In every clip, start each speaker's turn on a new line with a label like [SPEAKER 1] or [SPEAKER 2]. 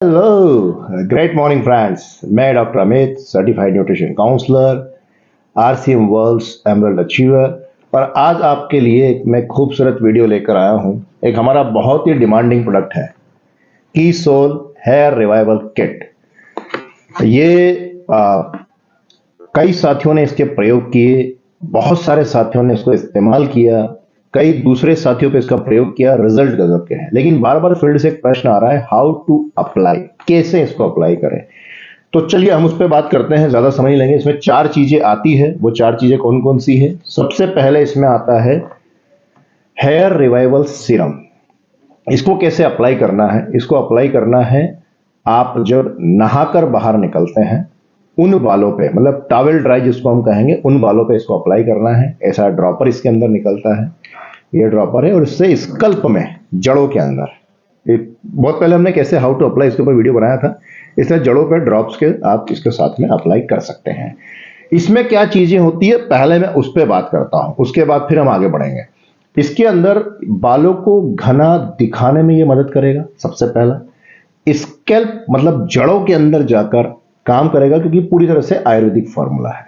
[SPEAKER 1] Hello, great morning friends. मैं doctor Amit, certified nutrition counsellor, RCM world's emerald achiever. और आज आपके लिए मैं खूबसूरत वीडियो लेकर आया हूं। एक हमारा बहुत ही डिमांडिंग प्रोडक्ट है, की सोल हेयर रिवाइवल किट। ये कई साथियों ने इसके प्रयोग किए, बहुत सारे साथियों ने इसको इस्तेमाल किया, कई दूसरे साथियों पे इसका प्रयोग किया, रिजल्ट गजब के हैं। लेकिन बार बार फील्ड से एक प्रश्न आ रहा है, हाउ टू अप्लाई, कैसे इसको अप्लाई करें। तो चलिए हम उस पर बात करते हैं, ज्यादा समय नहीं लेंगे। इसमें 4 चीजें आती है। वो 4 चीजें कौन कौन सी है? सबसे पहले इसमें आता है हेयर रिवाइवल सीरम। इसको कैसे अप्लाई करना है? इसको अप्लाई करना है आप जब नहाकर बाहर निकलते हैं उन बालों पे, मतलब टॉवेल ड्राई जिसको हम कहेंगे, उन बालों पे इसको अप्लाई करना है। ऐसा ड्रॉपर इसके अंदर निकलता है, ये ड्रॉपर है। और इससे स्कल्प में, जड़ों के अंदर, बहुत पहले हमने कैसे हाउ टू अप्लाई इसके ऊपर वीडियो बनाया था। इसलिए जड़ों पे ड्रॉप्स के आप इसके साथ में अप्लाई कर सकते हैं। इसमें क्या चीजें होती है पहले मैं उस पर बात करता हूं, उसके बाद फिर हम आगे बढ़ेंगे। इसके अंदर बालों को घना दिखाने में ये मदद करेगा। सबसे पहला स्कैल्प मतलब जड़ों के अंदर जाकर काम करेगा, क्योंकि पूरी तरह से आयुर्वेदिक फॉर्मूला है।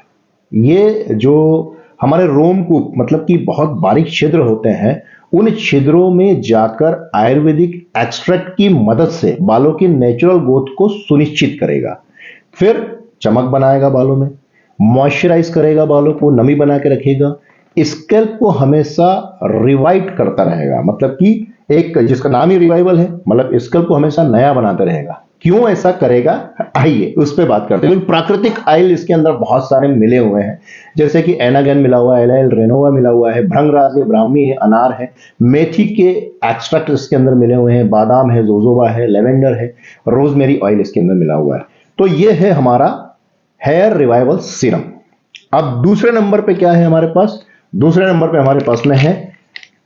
[SPEAKER 1] ये जो हमारे रोमकूप मतलब कि बहुत बारीक छिद्र होते हैं, उन छिद्रों में जाकर आयुर्वेदिक एक्सट्रैक्ट की मदद से बालों की नेचुरल ग्रोथ को सुनिश्चित करेगा। फिर चमक बनाएगा बालों में, मॉइस्चराइज करेगा बालों को, नमी बना के रखेगा, स्कैल्प को हमेशा रिवाइट करता रहेगा। मतलब कि एक जिसका नाम ही रिवाइवल है, मतलब स्कैल्प को हमेशा नया बनाता रहेगा। क्यों ऐसा करेगा, आइए उस पर बात करते हैं। प्राकृतिक ऑयल इसके अंदर बहुत सारे मिले हुए हैं, जैसे कि एनागन मिला हुआ है, एल रेनोवा मिला हुआ है, भृंगराज है, ब्राह्मी है, अनार है, मेथी के एक्सट्रैक्ट इसके अंदर मिले हुए हैं, बादाम है, जोजोबा है, लेवेंडर है, रोजमेरी ऑयल इसके अंदर मिला हुआ है। तो ये है हमारा हेयर रिवाइवल सीरम। अब दूसरे नंबर पे क्या है हमारे पास? दूसरे नंबर पे हमारे पास में है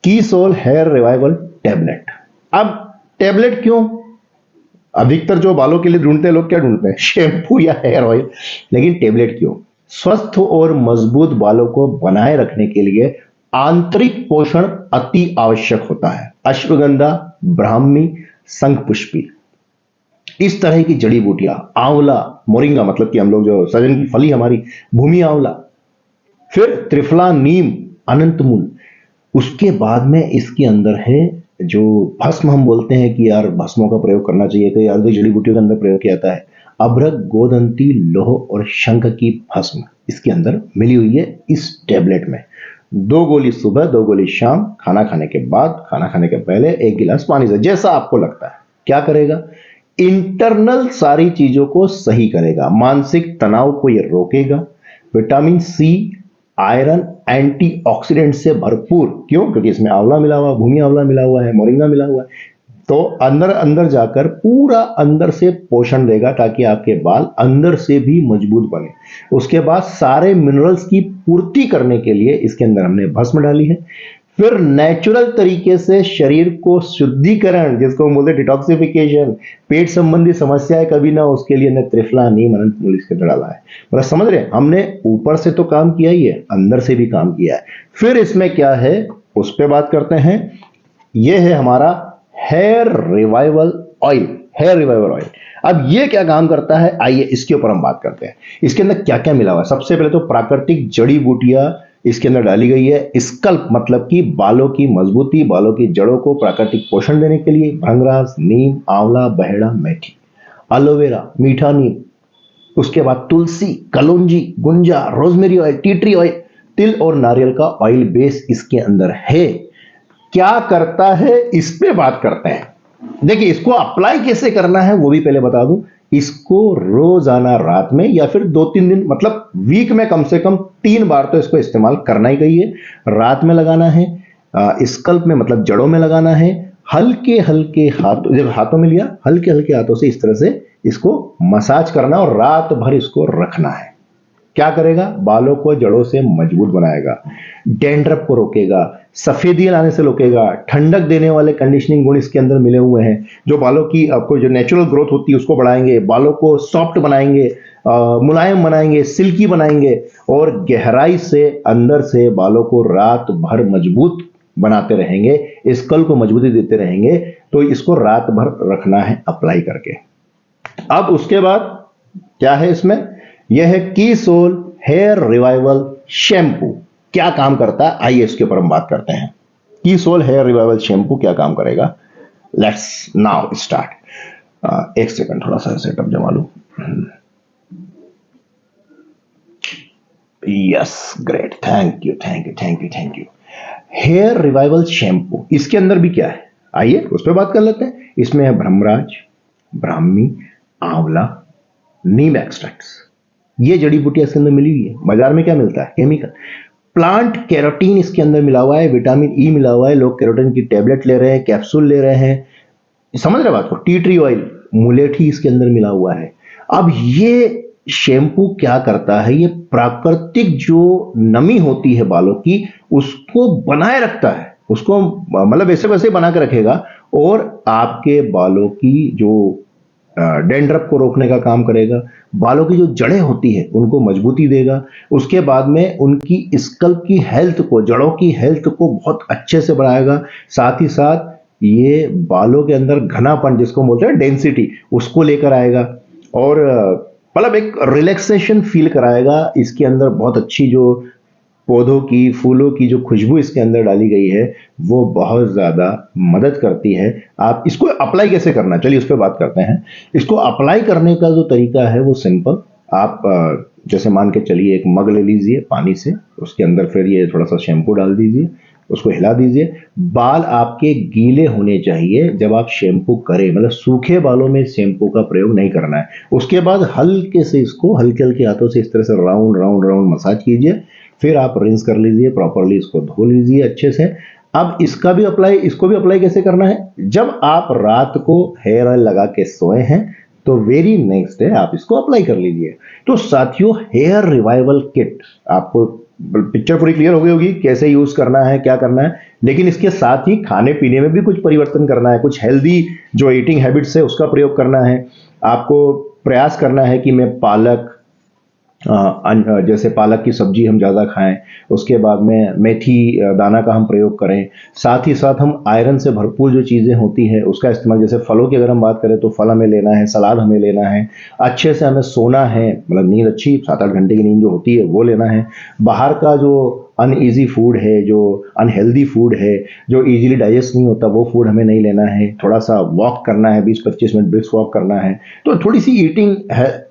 [SPEAKER 1] की सोल हेयर रिवाइवल टैबलेट। अब टैबलेट क्यों? अधिकतर जो बालों के लिए ढूंढते हैं लोग, क्या ढूंढते हैं? शैम्पू या हेयर ऑयल। लेकिन टैबलेट क्यों? स्वस्थ और मजबूत बालों को बनाए रखने के लिए आंतरिक पोषण अति आवश्यक होता है। अश्वगंधा, ब्राह्मी, शंखपुष्पी, इस तरह की जड़ी बूटियां, आंवला, मोरिंगा मतलब कि हम लोग जो सजन की फली हमारी, भूमि आंवला, फिर त्रिफला, नीम, अनंतमूल। उसके बाद में इसके अंदर है जो भस्म हम बोलते हैं कि यार भस्मों का प्रयोग करना चाहिए, तो यार जड़ी बूटियों के अंदर प्रयोग किया जाता है। अभ्रक, गोदंती, लोह और शंख की भस्म इसके अंदर मिली हुई है इस टैबलेट में। 2 गोली सुबह, 2 गोली शाम, खाना खाने के बाद, खाना खाने के पहले 1 गिलास पानी से, जैसा आपको लगता है। क्या करेगा? इंटरनल सारी चीजों को सही करेगा, मानसिक तनाव को यह रोकेगा, विटामिन सी, आयरन, एंटीऑक्सीडेंट से भरपूर। क्यों? क्योंकि इसमें आंवला मिला हुआ, भूमि आंवला मिला हुआ है, मोरिंगा मिला हुआ है। तो अंदर अंदर जाकर पूरा अंदर से पोषण देगा, ताकि आपके बाल अंदर से भी मजबूत बने। उसके बाद सारे मिनरल्स की पूर्ति करने के लिए इसके अंदर हमने भस्म डाली है। फिर नेचुरल तरीके से शरीर को शुद्धिकरण, जिसको हम बोलते हैं डिटॉक्सिफिकेशन, पेट संबंधी समस्याएं कभी ना, उसके लिए ने त्रिफला, नीम, अनंतमूल इसके अंदर डाला है। मतलब समझ रहे हैं, हमने ऊपर से तो काम किया ही है, अंदर से भी काम किया है। फिर इसमें क्या है उस पर बात करते हैं। यह है हमारा hair revival oil. Hair revival oil अब ये क्या काम करता है, आइए इसके ऊपर हम बात करते हैं। इसके अंदर क्या क्या मिला हुआ है? सबसे पहले तो प्राकृतिक जड़ी बूटियां इसके अंदर डाली गई है। स्कल्प मतलब कि बालों की मजबूती, बालों की जड़ों को प्राकृतिक पोषण देने के लिए भृंगराज, नीम, आंवला, बहेड़ा, मेथी, एलोवेरा, मीठा नीम, उसके बाद तुलसी, कलौंजी, गुंजा, rosemary oil, tea tree oil, तिल और नारियल का ऑयल बेस इसके अंदर है। क्या करता है इस पे बात करते हैं। देखिए, इसको अप्लाई कैसे करना है वो भी पहले बता दूं। इसको रोजाना रात में या फिर 2-3 दिन, मतलब वीक में कम से कम 3 बार तो इसको इस्तेमाल करना ही चाहिए। रात में लगाना है, स्कल्प में मतलब जड़ों में लगाना है। हल्के हल्के हाथों, जब हाथों में लिया, हल्के हल्के हाथों से इस तरह से इसको मसाज करना और रात भर इसको रखना है। क्या करेगा? बालों को जड़ों से मजबूत बनाएगा, डैंड्रफ को रोकेगा, सफेदी लाने से रोकेगा, ठंडक देने वाले कंडीशनिंग गुण इसके अंदर मिले हुए हैं, जो बालों की आपको जो नेचुरल ग्रोथ होती है उसको बढ़ाएंगे, बालों को सॉफ्ट बनाएंगे, मुलायम बनाएंगे, सिल्की बनाएंगे, और गहराई से अंदर से बालों को रात भर मजबूत बनाते रहेंगे, स्कल को मजबूती देते रहेंगे। तो इसको रात भर रखना है अप्लाई करके। अब उसके बाद क्या है इसमें, यह है कीसोल हेयर रिवाइवल शैम्पू। क्या काम करता है, आइए इसके ऊपर हम बात करते हैं। कीसोल हेयर रिवाइवल शैम्पू क्या काम करेगा, लेट्स नाउ स्टार्ट। एक सेकंड, थोड़ा सा सेटअप जमा लूं। Yes, great, thank you thank you thank you thank you. Hair revival shampoo, इसके अंदर भी क्या है, आइए उस पर बात कर लेते हैं। इसमें है भ्रमराज, ब्राह्मी, आंवला, नीम एक्सट्रैक्ट्स। ये जड़ी बूटियां इसके अंदर मिली हुई है। बाजार में क्या मिलता है, केमिकल। प्लांट कैरोटीन इसके अंदर मिला हुआ है, विटामिन ई मिला हुआ है। लोग कैरोटीन की टेबलेट ले रहे हैं, कैप्सूल ले रहे हैं, समझ रहे बात को। टी ट्री ऑयल, मुलेठी इसके अंदर मिला हुआ है। अब ये शैम्पू क्या करता है, ये प्राकृतिक जो नमी होती है बालों की उसको बनाए रखता है, उसको मतलब वैसे वैसे बना के रखेगा, और आपके बालों की जो डेंड्रफ को रोकने का काम करेगा। बालों की जो जड़ें होती है उनको मजबूती देगा। उसके बाद में उनकी स्कल्प की हेल्थ को, जड़ों की हेल्थ को बहुत अच्छे से बढ़ाएगा। साथ ही साथ ये बालों के अंदर घनापन, जिसको बोलते हैं डेंसिटी, उसको लेकर आएगा, और मतलब एक रिलैक्सेशन फील कराएगा। इसके अंदर बहुत अच्छी जो पौधों की, फूलों की जो खुशबू इसके अंदर डाली गई है वो बहुत ज़्यादा मदद करती है। आप इसको अप्लाई कैसे करना, चलिए उस पर बात करते हैं। इसको अप्लाई करने का जो तरीका है वो सिंपल। आप जैसे मान के चलिए एक मग ले लीजिए पानी से, उसके अंदर फिर ये थोड़ा सा शैम्पू डाल दीजिए, उसको हिला दीजिए। बाल आपके गीले होने चाहिए जब आप शैम्पू करें, मतलब सूखे बालों में शैम्पू का प्रयोग नहीं करना है। उसके बाद हल्के से इसको हल्के हल्के हाथों से इस तरह से राउंड राउंड राउंड मसाज कीजिए। फिर आप रिंस कर लीजिए, प्रॉपरली इसको धो लीजिए अच्छे से। अब इसको भी अप्लाई कैसे करना है, जब आप रात को हेयर ऑयल लगा के सोए हैं तो वेरी नेक्स्ट डे आप इसको अप्लाई कर लीजिए। तो साथियों, हेयर रिवाइवल किट, आपको पिक्चर पूरी क्लियर हो गई होगी कैसे यूज करना है, क्या करना है। लेकिन इसके साथ ही खाने पीने में भी कुछ परिवर्तन करना है, कुछ हेल्दी जो ईटिंग हैबिट्स है उसका प्रयोग करना है। आपको प्रयास करना है कि मैं पालक, जैसे पालक की सब्जी हम ज़्यादा खाएं, उसके बाद में मेथी दाना का हम प्रयोग करें। साथ ही साथ हम आयरन से भरपूर जो चीज़ें होती हैं उसका इस्तेमाल, जैसे फलों की अगर हम बात करें तो फल हमें लेना है, सलाद हमें लेना है, अच्छे से हमें सोना है, मतलब नींद अच्छी 7-8 घंटे की नींद जो होती है वो लेना है। बाहर का जो अनईजी फूड है, जो अनहेल्दी फूड है, जो इजीली डाइजेस्ट नहीं होता, वो फूड हमें नहीं लेना है। थोड़ा सा वॉक करना है, 20-25 मिनट ब्रिस्क वॉक करना है। तो थोड़ी सी ईटिंग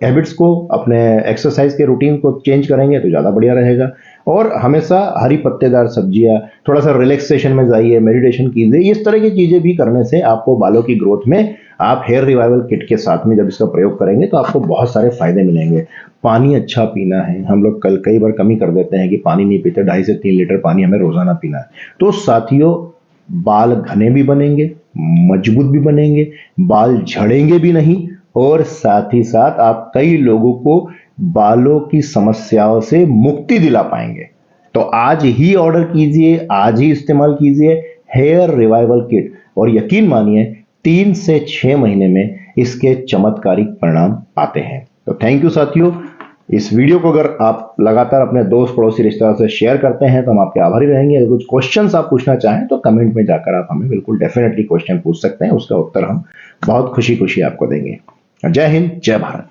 [SPEAKER 1] हैबिट्स को, अपने एक्सरसाइज के रूटीन को चेंज करेंगे तो ज़्यादा बढ़िया रहेगा। और हमेशा हरी पत्तेदार सब्जियां, थोड़ा सा रिलैक्सेशन में जाइए, मेडिटेशन कीजिए। इस तरह की चीज़ें भी करने से आपको बालों की ग्रोथ में, आप हेयर रिवाइवल किट के साथ में जब इसका प्रयोग करेंगे तो आपको बहुत सारे फायदे मिलेंगे। पानी अच्छा पीना है, हम लोग कई बार कमी कर देते हैं कि पानी नहीं पीते। 2.5 से 3 लीटर पानी हमें रोजाना पीना है। तो साथियों, बाल घने भी बनेंगे, मजबूत भी बनेंगे, बाल झड़ेंगे भी नहीं, और साथ ही साथ आप कई लोगों को बालों की समस्याओं से मुक्ति दिला पाएंगे। तो आज ही ऑर्डर कीजिए, आज ही इस्तेमाल कीजिए हेयर रिवाइवल किट, और यकीन मानिए 3 से 6 महीने में इसके चमत्कारिक परिणाम आते हैं। तो थैंक यू साथियों। इस वीडियो को अगर आप लगातार अपने दोस्त, पड़ोसी, रिश्तेदारों से शेयर करते हैं तो हम आपके आभारी रहेंगे। अगर कुछ क्वेश्चंस आप पूछना चाहें तो कमेंट में जाकर आप हमें बिल्कुल डेफिनेटली क्वेश्चन पूछ सकते हैं, उसका उत्तर हम बहुत खुशी खुशी आपको देंगे। जय हिंद, जय भारत।